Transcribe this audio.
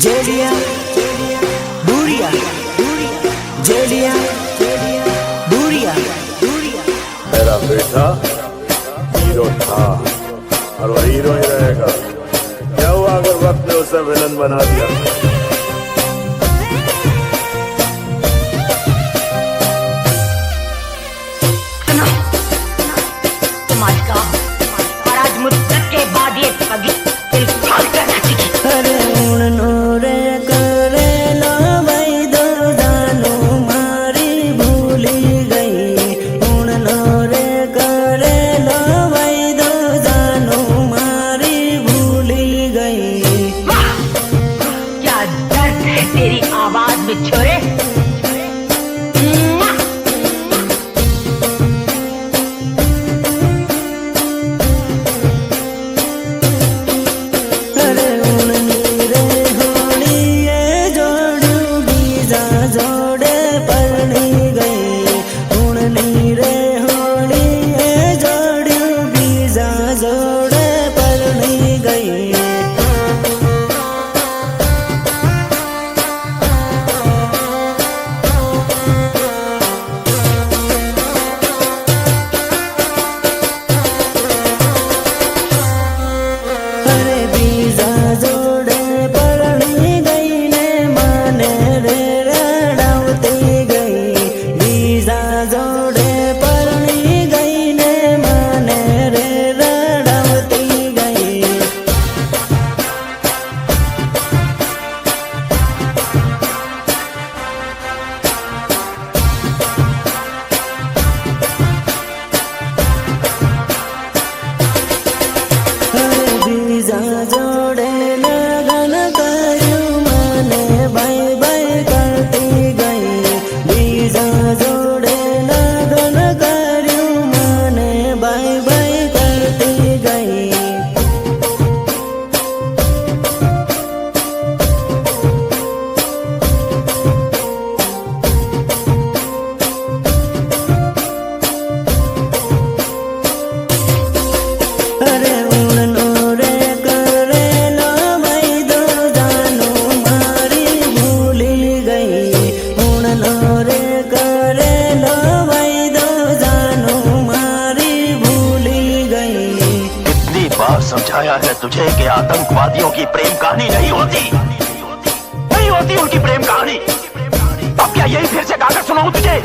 जेलिया बुरिया जेलिया बुरिया मेरा बेटा हीरो था और वो हीरो ही रहेगा। क्या हुआ अगर वक्त ने उसे विलन बना दिया? तुम्हारी काम और आज मुद्दत के बाद ये पगी दिल फाड़ कर नाचेगी। अरे उड़नो रे करे लो भाई दो जानो मारी भूली गई। उड़नो रे करे लो भाई दो जानो मारी भूली गई। वाह! क्या दर्द है तेरी आवाज में छोरे। अरे उड़नी रे होली ये जोड़ू बीजा जोड़े परनी गई। उड़नी रे होली ये जोड़ू बीजा जोड़े परनी गई। अरे बीजा जोड़े परनी गई ने माने रे रड़ावती गई। बीजा जोड़े परनी गई ने माने रे रड़ावती गई। अरे बीजा जोड़े लगन करू माने बाई बाई करती गई। बीजा जोड़े लगन करू माने बाई बाई करती गई। अरे उड़नो रे करे लो भाई दो जानो मारी भूली गई। उड़नो रे करे लो भाई दो जानो मारी भूली गई। कितनी बार समझाया है तुझे कि आतंकवादियों की प्रेम कहानी नहीं होती उनकी प्रेम कहानी। अब क्या यही फिर से गाकर सुनाऊं तुझे?